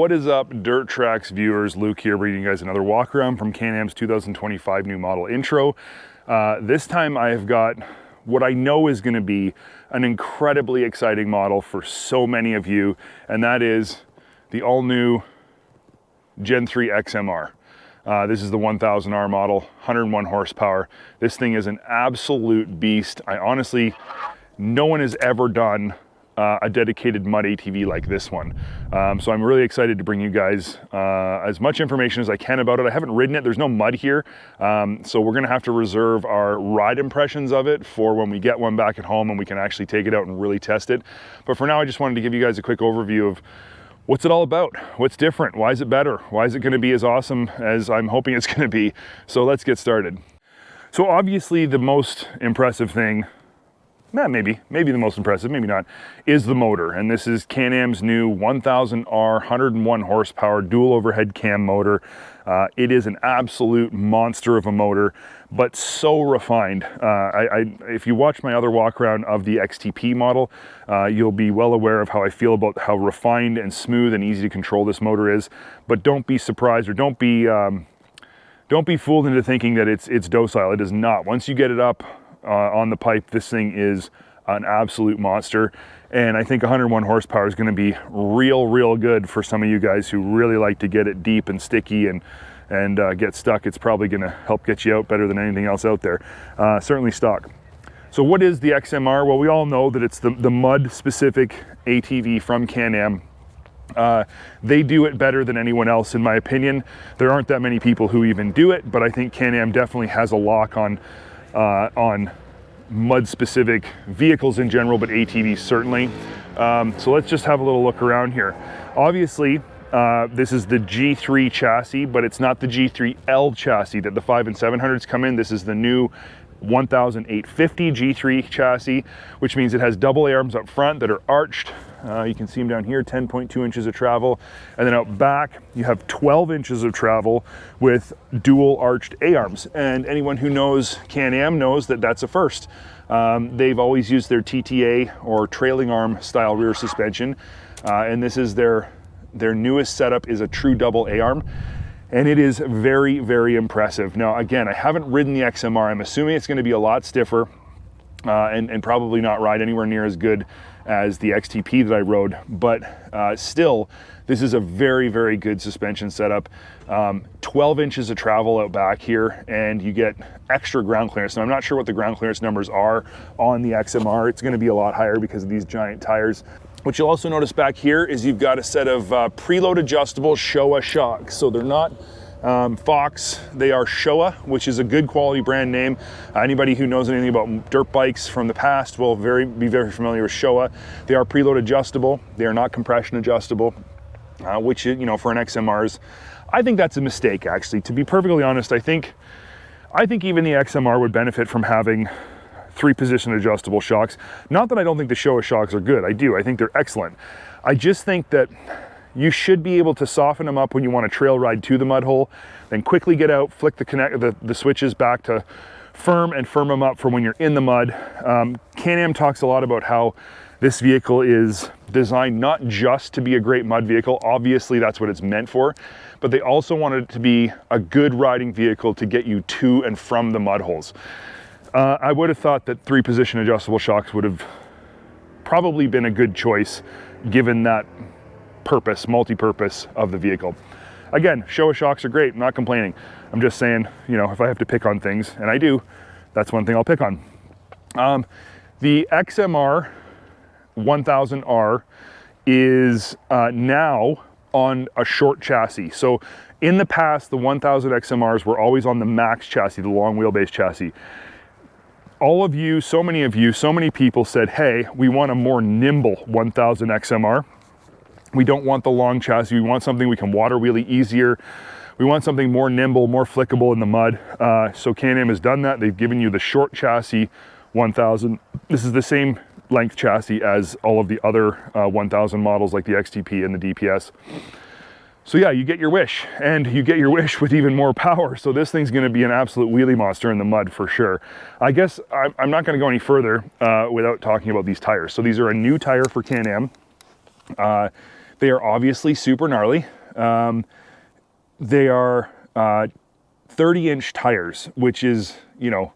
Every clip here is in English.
What is up, Dirt Trax viewers? Luke here, bringing you guys another walk around from Can-Am's 2025 new model intro. This time I've got what I know is going to be an incredibly exciting model for so many of you, and that is the all-new Gen 3 XMR. This is the 1000R model, 101 horsepower. This thing is an absolute beast. No one has ever done a dedicated mud ATV like this one. So I'm really excited to bring you guys as much information as I can about it. I haven't ridden it, there's no mud here. So we're gonna have to reserve our ride impressions of it for when we get one back at home and we can actually take it out and really test it. But for now, I just wanted to give you guys a quick overview of what's it all about? What's different? Why is it better? Why is it gonna be as awesome as I'm hoping it's gonna be? So let's get started. So obviously the most impressive thing, maybe the most impressive, maybe not, is the motor. And this is Can-Am's new 1000R 101 horsepower dual overhead cam motor. It is an absolute monster of a motor, but so refined. If you watch my other walk around of the XTP model, you'll be well aware of how I feel about how refined and smooth and easy to control this motor is. But don't be surprised, or don't be fooled into thinking that it's docile. It is not. Once you get it up on the pipe, this thing is an absolute monster, and I think 101 horsepower is going to be real good for some of you guys who really like to get it deep and sticky and get stuck. It's probably going to help get you out better than anything else out there, certainly stock. So what is the XMR? Well, we all know that it's the mud specific ATV from Can-Am. They do it better than anyone else, in my opinion. There aren't that many people who even do it, but I think Can-Am definitely has a lock on mud specific vehicles in general, but ATVs certainly. So let's just have a little look around here. Obviously, this is the G3 chassis, but it's not the G3L chassis that the 5 and 700s come in. This is the new 1850 G3 chassis, which means it has double A-arms up front that are arched. You can see them down here, 10.2 inches of travel. And then out back, you have 12 inches of travel with dual arched A-arms. And anyone who knows Can-Am knows that that's a first. They've always used their TTA or trailing arm style rear suspension. And this is their newest setup is a true double A-arm. And it is very impressive. Now, again, I haven't ridden the XMR. I'm assuming it's gonna be a lot stiffer and probably not ride anywhere near as good as the XTP that I rode, but still, this is a very good suspension setup. 12 inches of travel out back here, and you get extra ground clearance. Now, I'm not sure what the ground clearance numbers are on the XMR. It's gonna be a lot higher because of these giant tires. What you'll also notice back here is you've got a set of preload adjustable Showa shocks. So they're not Fox, they are Showa, which is a good quality brand name. Anybody who knows anything about dirt bikes from the past will be very familiar with Showa. They are preload adjustable. They are not compression adjustable, which, you know, for an XMR's, I think that's a mistake, actually. To be perfectly honest, I think even the XMR would benefit from having 3-position adjustable shocks. Not that I don't think the Showa shocks are good. I do. I think they're excellent. I just think that you should be able to soften them up when you want to trail ride to the mud hole, then quickly get out, flick the switches back to firm and firm them up for when you're in the mud. Can-Am talks a lot about how this vehicle is designed not just to be a great mud vehicle. Obviously, that's what it's meant for, but they also want it to be a good riding vehicle to get you to and from the mud holes. I would have thought that 3-position adjustable shocks would have probably been a good choice given that multi-purpose of the vehicle. Again, Showa shocks are great, I'm not complaining. I'm just saying, you know, if I have to pick on things, and I do, that's one thing I'll pick on. The XMR 1000R is now on a short chassis. So in the past, the 1000 XMRs were always on the max chassis, the long wheelbase chassis. All of you, so many people said, hey, we want a more nimble 1000 XMR. We don't want the long chassis. We want something we can water wheelie easier. We want something more nimble, more flickable in the mud. So Can-Am has done that. They've given you the short chassis 1000. This is the same length chassis as all of the other 1000 models like the XTP and the DPS. So yeah, you get your wish, and you get your wish with even more power. So this thing's gonna be an absolute wheelie monster in the mud for sure. I guess I'm not gonna go any further without talking about these tires. So these are a new tire for Can-Am. They are obviously super gnarly. They are 30-inch tires, which is, you know,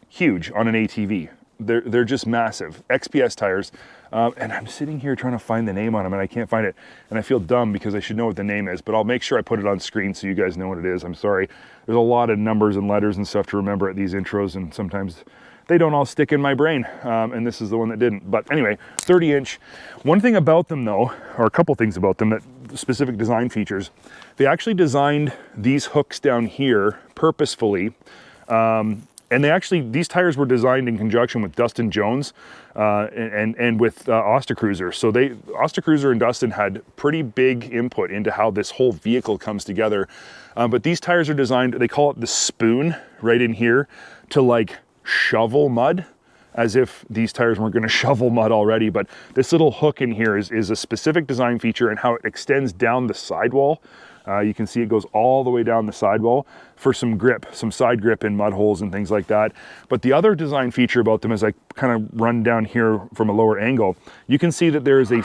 huge on an ATV. They're just massive. XPS tires. And I'm sitting here trying to find the name on them and I can't find it. And I feel dumb because I should know what the name is, but I'll make sure I put it on screen so you guys know what it is. I'm sorry. There's a lot of numbers and letters and stuff to remember at these intros, and sometimes they don't all stick in my brain. And this is the one that didn't. But anyway, 30-inch. One thing about them though, or a couple things about them, that specific design features, they actually designed these hooks down here purposefully. And these tires were designed in conjunction with Dustin Jones and with Ostacruiser. So Ostacruiser and Dustin had pretty big input into how this whole vehicle comes together. But these tires are designed, they call it the spoon right in here, to like shovel mud, as if these tires weren't going to shovel mud already. But this little hook in here is a specific design feature, and how it extends down the sidewall. You can see it goes all the way down the sidewall for some grip, some side grip in mud holes and things like that. But the other design feature about them, as I kind of run down here from a lower angle, you can see that there is a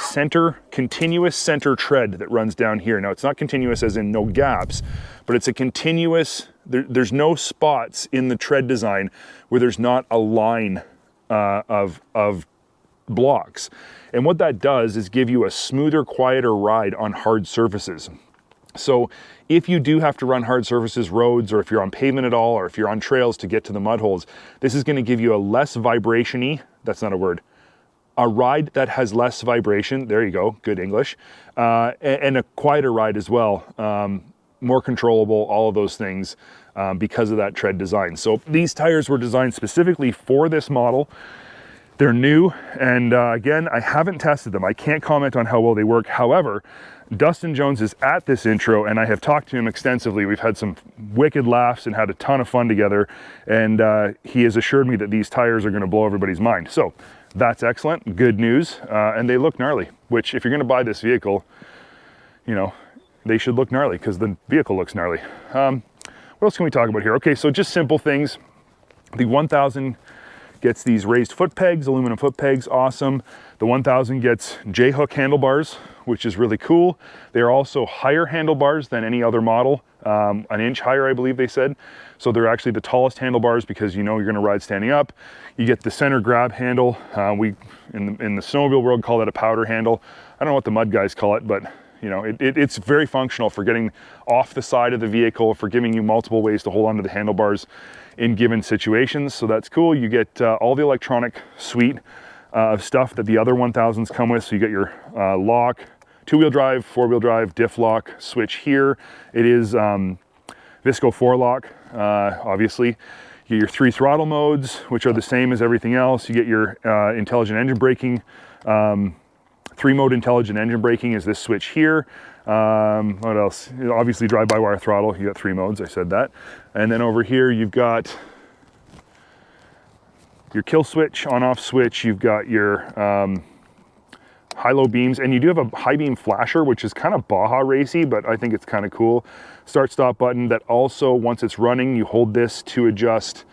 continuous center tread that runs down here. Now, it's not continuous as in no gaps, but it's a continuous, there's no spots in the tread design where there's not a line of blocks. And what that does is give you a smoother, quieter ride on hard surfaces. So if you do have to run hard surfaces, roads, or if you're on pavement at all, or if you're on trails to get to the mud holes, this is going to give you a less vibration-y, that's not a word, a ride that has less vibration, there you go, good English, and a quieter ride as well, more controllable, all of those things because of that tread design. So these tires were designed specifically for this model. They're new, and again, I haven't tested them. I can't comment on how well they work. However, Dustin Jones is at this intro, and I have talked to him extensively. We've had some wicked laughs and had a ton of fun together, and he has assured me that these tires are going to blow everybody's mind. So that's excellent, good news, and they look gnarly, which if you're going to buy this vehicle, you know, they should look gnarly because the vehicle looks gnarly. What else can we talk about here? Okay, so just simple things. The 1000 gets these raised foot pegs, aluminum foot pegs, awesome. The 1000 gets J-hook handlebars, which is really cool. They are also higher handlebars than any other model, an inch higher, I believe they said. So they're actually the tallest handlebars because you know you're gonna ride standing up. You get the center grab handle. We, in the snowmobile world, call that a powder handle. I don't know what the mud guys call it, but you know, it's very functional for getting off the side of the vehicle, for giving you multiple ways to hold onto the handlebars in given situations. So that's cool. You get all the electronic suite of stuff that the other 1000s come with. So you get your lock, 2-wheel drive, 4-wheel drive, diff lock switch here. It is Visco 4-lock, obviously. You get your 3 throttle modes, which are the same as everything else. You get your intelligent engine braking. 3-mode intelligent engine braking is this switch here. What else? Obviously drive-by-wire throttle. You got 3 modes, I said that. And then over here you've got your kill switch, on-off switch. You've got your high-low beams, and you do have a high beam flasher, which is kind of Baja racy, but I think it's kind of cool. Start-stop button that also, once it's running, you hold this to adjust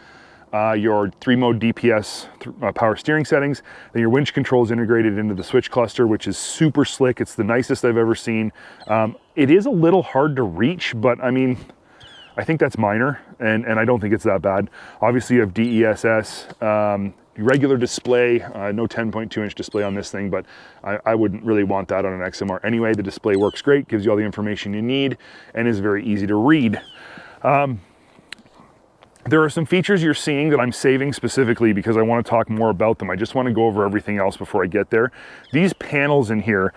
your 3-mode DPS power steering settings. Then your winch control is integrated into the switch cluster, which is super slick. It's the nicest I've ever seen. It is a little hard to reach, but I mean, I think that's minor, and I don't think it's that bad. Obviously you have DESS, regular display, no 10.2-inch display on this thing, but I wouldn't really want that on an XMR anyway. The display works great, gives you all the information you need, and is very easy to read. There are some features you're seeing that I'm saving specifically because I want to talk more about them. I just want to go over everything else before I get there. These panels in here,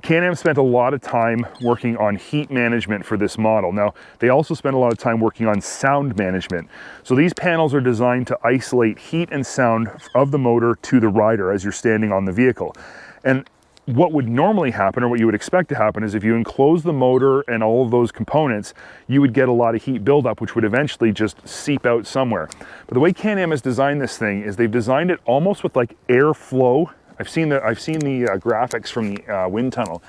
Can-Am spent a lot of time working on heat management for this model. Now, they also spent a lot of time working on sound management. So these panels are designed to isolate heat and sound of the motor to the rider as you're standing on the vehicle. And what would normally happen, or what you would expect to happen, is if you enclose the motor and all of those components, you would get a lot of heat buildup, which would eventually just seep out somewhere. But the way Can-Am has designed this thing is they've designed it almost with like airflow. I've seen the graphics from the wind tunnel.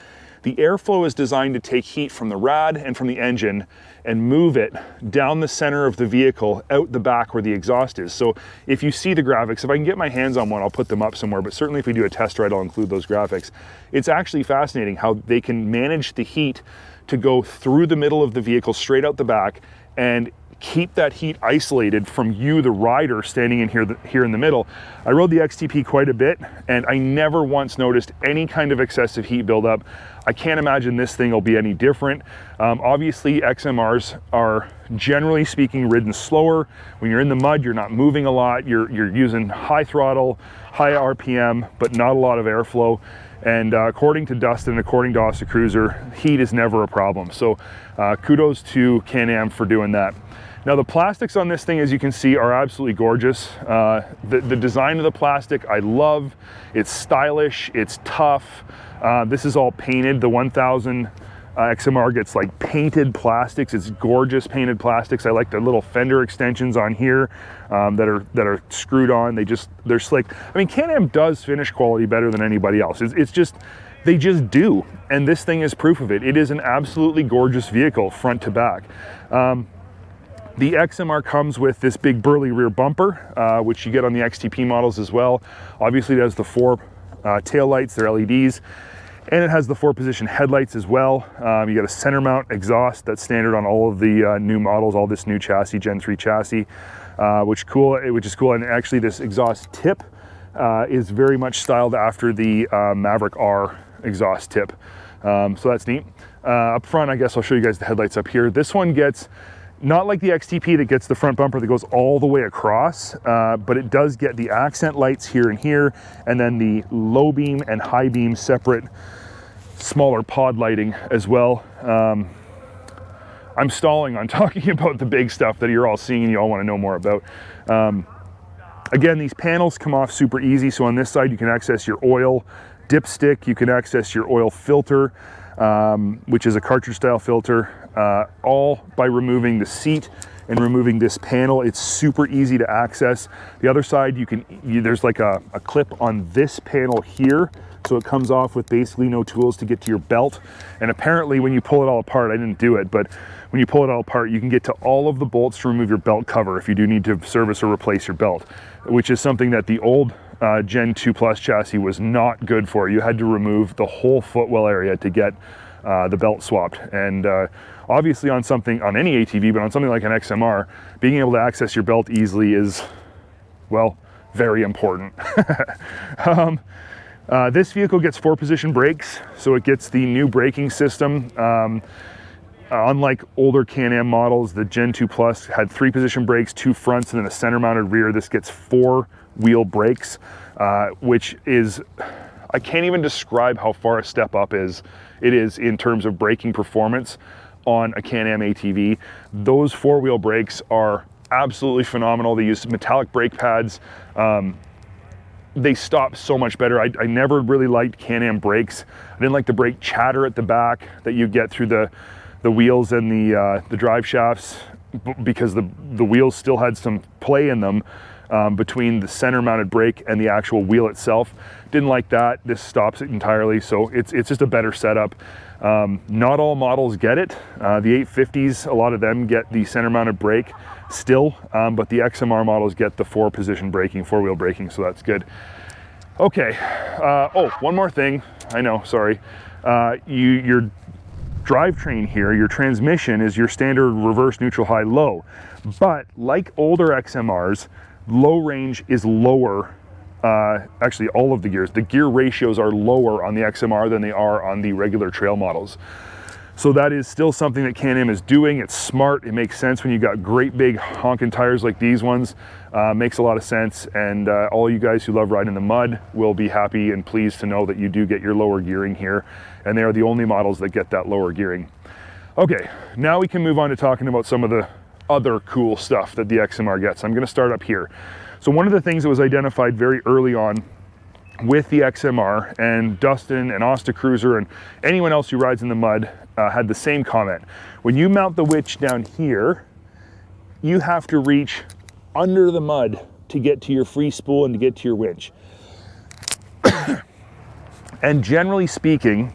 The airflow is designed to take heat from the rad and from the engine and move it down the center of the vehicle out the back where the exhaust is. So if you see the graphics, if I can get my hands on one, I'll put them up somewhere, but certainly if we do a test ride, I'll include those graphics. It's actually fascinating how they can manage the heat to go through the middle of the vehicle straight out the back and keep that heat isolated from you, the rider, standing in here in the middle. I rode the XTP quite a bit, and I never once noticed any kind of excessive heat buildup. I can't imagine this thing will be any different. Obviously, XMRs are, generally speaking, ridden slower. When you're in the mud, you're not moving a lot. You're using high throttle, high RPM, but not a lot of airflow. And according to Dustin, according to Osta Cruiser, heat is never a problem. So kudos to Can-Am for doing that. Now the plastics on this thing, as you can see, are absolutely gorgeous. The design of the plastic I love. It's stylish, it's tough. This is all painted. The 1000 XMR gets like painted plastics. It's gorgeous painted plastics. I like the little fender extensions on here that are screwed on. They're slick. I mean, Can-Am does finish quality better than anybody else. It's just, they just do. And this thing is proof of it. It is an absolutely gorgeous vehicle, front to back. The XMR comes with this big burly rear bumper, which you get on the XTP models as well. Obviously it has the 4 tail lights, they're LEDs, and it has the 4-position headlights as well. You got a center mount exhaust that's standard on all of the new models, all this new chassis, Gen 3 chassis, which is cool. And actually this exhaust tip is very much styled after the Maverick R exhaust tip. So that's neat. Up front, I guess I'll show you guys the headlights up here. This one gets, not like the XTP that gets the front bumper that goes all the way across, but it does get the accent lights here and here, and then the low beam and high beam separate smaller pod lighting as well. I'm stalling on talking about the big stuff that you're all seeing and you all want to know more about. Again, these panels come off super easy. So on this side, you can access your oil dipstick, you can access your oil filter, which is a cartridge style filter, all by removing the seat and removing this panel. It's super easy to access. The other side, there's like a clip on this panel here, so it comes off with basically no tools to get to your belt. And apparently when you pull it all apart, I didn't do it, but when you pull it all apart, you can get to all of the bolts to remove your belt cover if you do need to service or replace your belt, which is something that the old Gen 2 Plus chassis was not good for. You had to remove the whole footwell area to get the belt swapped. And obviously on any ATV, but on something like an XMR, being able to access your belt easily is, well, very important. This vehicle gets 4-position brakes, so it gets the new braking system. Unlike older Can-Am models, the Gen 2 Plus had 3-position brakes, 2 fronts, and then a center-mounted rear. This gets 4-wheel brakes, which is, I can't even describe how far a step up it is in terms of braking performance on a Can-Am ATV. Those 4-wheel brakes are absolutely phenomenal. They use metallic brake pads. They stop so much better. I never really liked Can-Am brakes. I didn't like the brake chatter at the back that you get through the wheels and the drive shafts, because the wheels still had some play in them between the center mounted brake and the actual wheel itself. Didn't like that. This stops it entirely, so it's just a better setup. Not all models get it. The 850s, a lot of them get the center mounted brake still, but the XMR models get the 4-position braking, 4-wheel braking, so that's good. Okay, oh, one more thing. I know, sorry. Your drivetrain here, your transmission is your standard reverse, neutral, high, low. But like older XMRs, low range is lower. Actually, all of the gears. The gear ratios are lower on the XMR than they are on the regular trail models. So that is still something that Can-Am is doing. It's smart. It makes sense when you got great big honking tires like these ones. Makes a lot of sense. And all you guys who love riding in the mud will be happy and pleased to know that you do get your lower gearing here. And they are the only models that get that lower gearing. Okay, now we can move on to talking about some of the other cool stuff that the XMR gets. I'm gonna start up here. So one of the things that was identified very early on with the XMR, and Dustin and Osta Cruiser and anyone else who rides in the mud had the same comment. When you mount the winch down here, you have to reach under the mud to get to your free spool and to get to your winch. And generally speaking,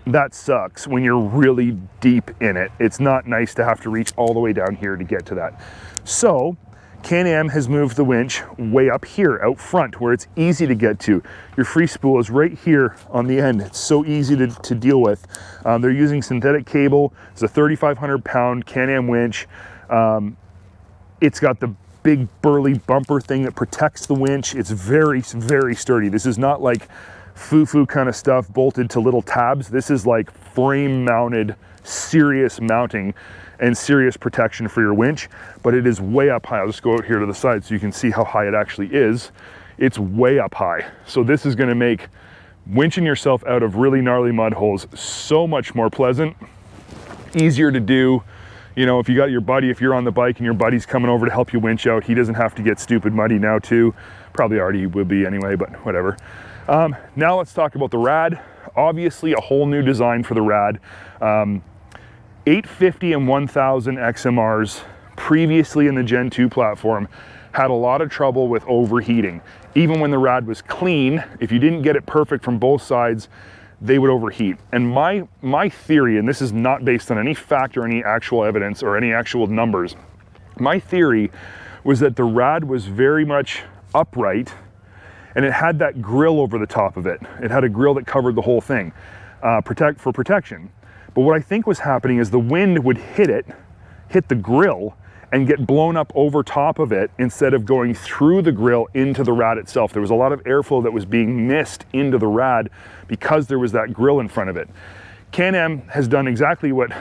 that sucks when you're really deep in it. It's not nice to have to reach all the way down here to get to that. So Can-Am has moved the winch way up here out front where it's easy to get to. Your free spool is right here on the end. It's so easy to deal with. They're using synthetic cable. It's a 3,500 pound Can-Am winch. It's got the big burly bumper thing that protects the winch. It's very, very sturdy. This is not like foo-foo kind of stuff bolted to little tabs. This is like frame mounted, serious mounting and serious protection for your winch, but it is way up high. I'll just go out here to the side so you can see how high it actually is. It's way up high. So this is gonna make winching yourself out of really gnarly mud holes so much more pleasant, easier to do. You know, if you got your buddy, if you're on the bike and your buddy's coming over to help you winch out, he doesn't have to get stupid muddy now too. Probably already would be anyway, but whatever. Now let's talk about the rad. Obviously a whole new design for the rad. 850 and 1000 XMRs previously in the Gen 2 platform had a lot of trouble with overheating. Even when the rad was clean, if you didn't get it perfect from both sides, they would overheat. And my theory, and this is not based on any fact or any actual evidence or any actual numbers, my theory was that the rad was very much upright and it had that grill over the top of it. It had a grill that covered the whole thing for protection. But what I think was happening is the wind would hit the grill and get blown up over top of it instead of going through the grill into the rad itself. There was a lot of airflow that was being missed into the rad because there was that grill in front of it. Can-Am has done exactly what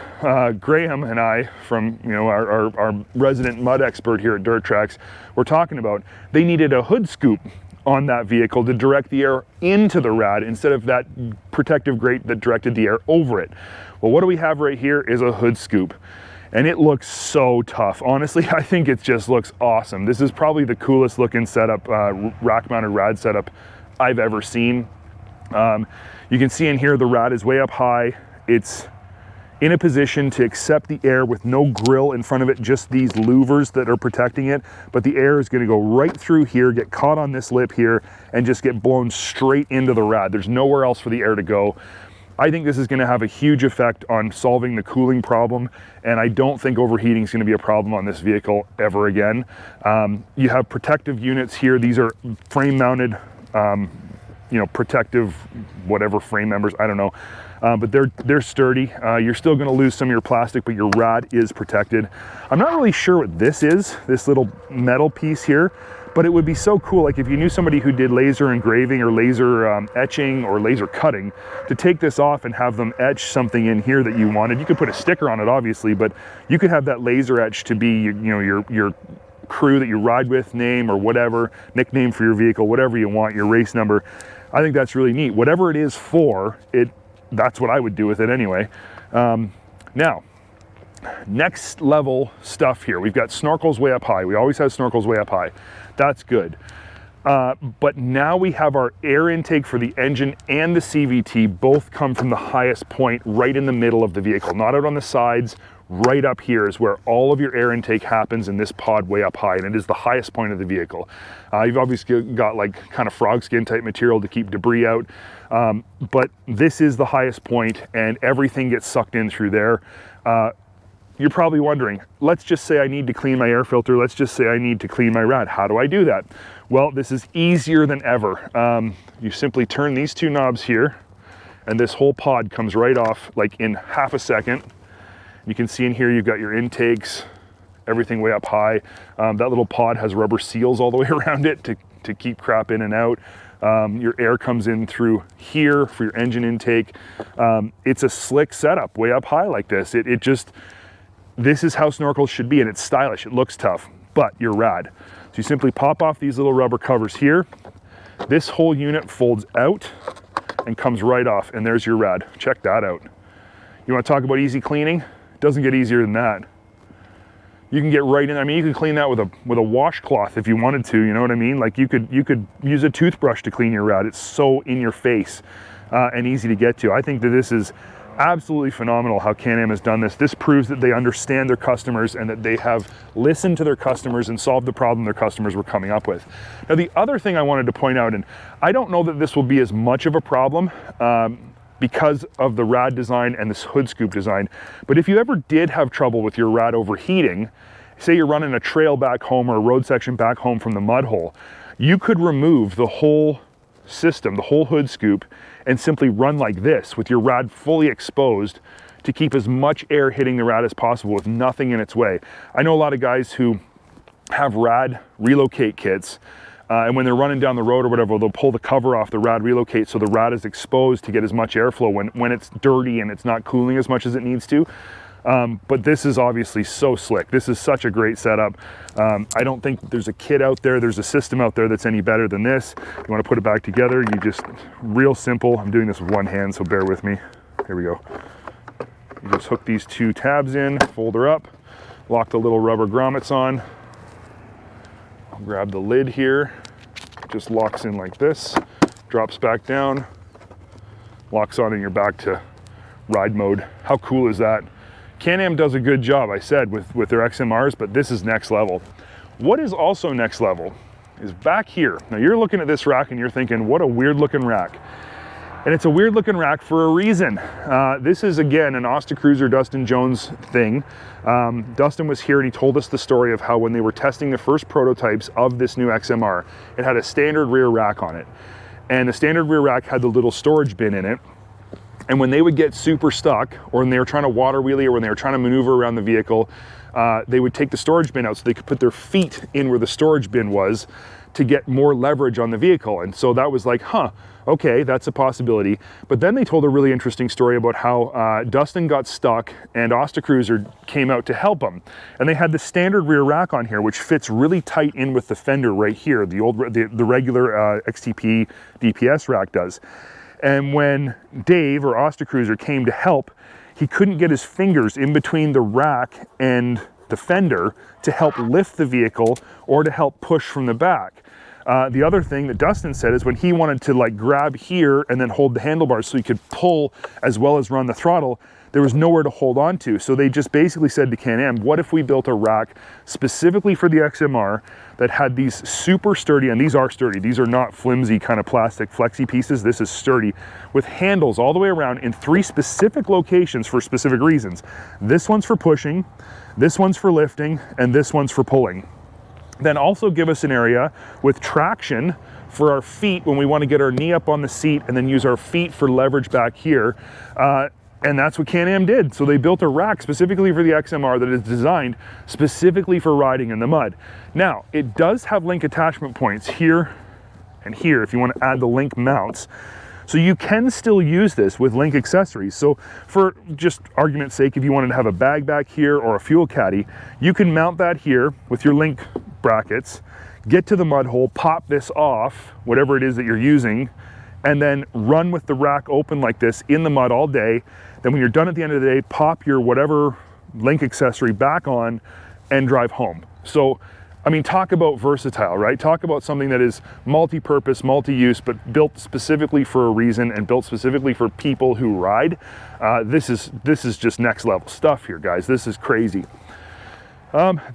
Graham and I, from our resident mud expert here at Trax, were talking about. They needed a hood scoop on that vehicle to direct the air into the rad instead of that protective grate that directed the air over it. Well, what do we have right here is a hood scoop, and it looks so tough. Honestly, I think it just looks awesome. This is probably the coolest looking setup, rack mounted rad setup I've ever seen. You can see in here the rad is way up high. It's in a position to accept the air with no grill in front of it, just these louvers that are protecting it. But the air is gonna go right through here, get caught on this lip here, and just get blown straight into the rad. There's nowhere else for the air to go. I think this is gonna have a huge effect on solving the cooling problem, and I don't think overheating is gonna be a problem on this vehicle ever again. You have protective units here. These are frame mounted, protective, whatever frame members, I don't know. But they're sturdy. You're still gonna lose some of your plastic, but your rad is protected. I'm not really sure what this is, this little metal piece here, but it would be so cool, like if you knew somebody who did laser engraving or laser etching or laser cutting, to take this off and have them etch something in here that you wanted. You could put a sticker on it, obviously, but you could have that laser etch to be, your crew that you ride with name or whatever, nickname for your vehicle, whatever you want, your race number. I think that's really neat. Whatever it is for, that's what I would do with it anyway. Now, next level stuff here. We've got snorkels way up high. We always have snorkels way up high. That's good. But now we have our air intake for the engine and the CVT both come from the highest point right in the middle of the vehicle, not out on the sides. Right up here is where all of your air intake happens in this pod way up high, and it is the highest point of the vehicle. You've obviously got like kind of frog skin type material to keep debris out, but this is the highest point and everything gets sucked in through there. You're probably wondering, let's just say I need to clean my air filter. Let's just say I need to clean my rad. How do I do that? Well, this is easier than ever. You simply turn these two knobs here and this whole pod comes right off like in half a second. You can see in here you've got your intakes, everything way up high. That little pod has rubber seals all the way around it to keep crap in and out. Your air comes in through here for your engine intake. It's a slick setup way up high like this. This is how snorkels should be, and it's stylish. It looks tough, but you're rad. So you simply pop off these little rubber covers here. This whole unit folds out and comes right off, and there's your rad. Check that out. You want to talk about easy cleaning? It doesn't get easier than that. You can get right in. I mean, you can clean that with a washcloth if you wanted to. You know what I mean? Like you could use a toothbrush to clean your rad. It's so in your face and easy to get to. I think that this is absolutely phenomenal how Can-Am has done this. This proves that they understand their customers and that they have listened to their customers and solved the problem their customers were coming up with. Now, the other thing I wanted to point out, and I don't know that this will be as much of a problem, because of the rad design and this hood scoop design. But if you ever did have trouble with your rad overheating, say you're running a trail back home or a road section back home from the mud hole, you could remove the whole system, the whole hood scoop, and simply run like this with your rad fully exposed to keep as much air hitting the rad as possible with nothing in its way. I know a lot of guys who have rad relocate kits, and when they're running down the road or whatever, they'll pull the cover off the rad relocate so the rad is exposed to get as much airflow when it's dirty and it's not cooling as much as it needs to. But this is obviously so slick. This is such a great setup. I don't think there's a kit out there, there's a system out there that's any better than this. You want to put it back together, you just, real simple. I'm doing this with one hand, so bear with me. Here we go. You just hook these two tabs in, fold her up, lock the little rubber grommets on. I'll grab the lid here, just locks in like this, drops back down, locks on and you're back to ride mode. How cool is that? Can-Am does a good job, I said, with their XMRs, but this is next level. What is also next level is back here. Now you're looking at this rack and you're thinking, what a weird looking rack. And it's a weird looking rack for a reason. This is, again, an Ostacruiser Dustin Jones thing. Dustin was here and he told us the story of how when they were testing the first prototypes of this new XMR, it had a standard rear rack on it. And the standard rear rack had the little storage bin in it. And when they would get super stuck, or when they were trying to water wheelie, or when they were trying to maneuver around the vehicle, they would take the storage bin out so they could put their feet in where the storage bin was to get more leverage on the vehicle. And so that was like, huh, okay, that's a possibility. But then they told a really interesting story about how Dustin got stuck and Ostacruiser came out to help him. And they had the standard rear rack on here, which fits really tight in with the fender right here, the regular XTP DPS rack does. And when Dave or Ostacruiser came to help, he couldn't get his fingers in between the rack and the fender to help lift the vehicle or to help push from the back. The other thing that Dustin said is when he wanted to like grab here and then hold the handlebars so he could pull as well as run the throttle, there was nowhere to hold on to. So they just basically said to Can-Am, what if we built a rack specifically for the XMR that had these super sturdy, and these are sturdy, these are not flimsy kind of plastic flexi pieces, this is sturdy, with handles all the way around in 3 specific locations for specific reasons. This one's for pushing, this one's for lifting, and this one's for pulling. Then also give us an area with traction for our feet when we want to get our knee up on the seat and then use our feet for leverage back here. And that's what Can-Am did. So they built a rack specifically for the XMR that is designed specifically for riding in the mud. Now, it does have link attachment points here and here if you want to add the link mounts. So you can still use this with link accessories. So for just argument's sake, if you wanted to have a bag back here or a fuel caddy, you can mount that here with your link brackets, get to the mud hole, pop this off, whatever it is that you're using, and then run with the rack open like this in the mud all day. Then when you're done at the end of the day, pop your whatever link accessory back on and drive home. So, I mean, talk about versatile, right? Talk about something that is multi-purpose, multi-use, but built specifically for a reason and built specifically for people who ride. This is just next level stuff here, guys. This is crazy.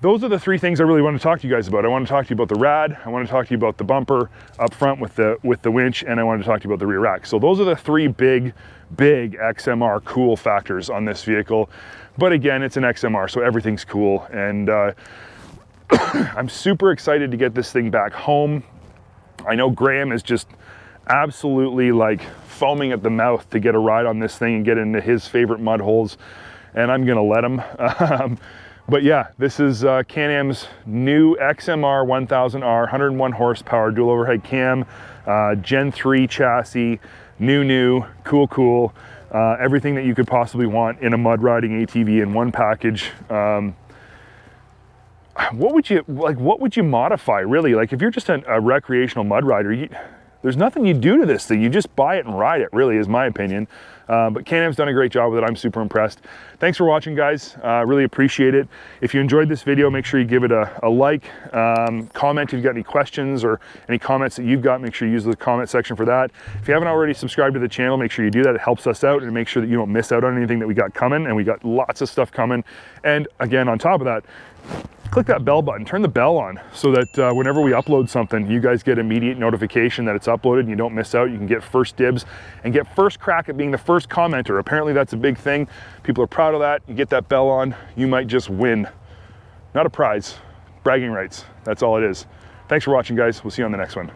Those are the 3 things I really want to talk to you guys about. I want to talk to you about the rad, I want to talk to you about the bumper up front with the winch, and I want to talk to you about the rear rack. So those are the 3 big XMR cool factors on this vehicle. But again, it's an XMR, so everything's cool. And I'm super excited to get this thing back home. I know Graham is just absolutely like foaming at the mouth to get a ride on this thing and get into his favorite mud holes, and I'm gonna let him. But yeah, this is Can-Am's new XMR 1000R, 101 horsepower, dual overhead cam, Gen 3 chassis, new, cool. Everything that you could possibly want in a mud riding ATV in one package. What would you modify really? Like if you're just a recreational mud rider, there's nothing you do to this thing. You just buy it and ride it, really, is my opinion. But Can-Am's done a great job with it. I'm super impressed. Thanks for watching, guys. Really appreciate it. If you enjoyed this video, make sure you give it a like, comment if you've got any questions or any comments that you've got. Make sure you use the comment section for that. If you haven't already subscribed to the channel, make sure you do that. It helps us out, and make sure that you don't miss out on anything that we got coming, and we got lots of stuff coming. And again, on top of that, click that bell button, turn the bell on, so that whenever we upload something, you guys get immediate notification that it's uploaded and you don't miss out. You can get first dibs and get first crack at being the first commenter. Apparently that's a big thing. People are proud of that. You get that bell on, you might just win. Not a prize, bragging rights. That's all it is. Thanks for watching, guys. We'll see you on the next one.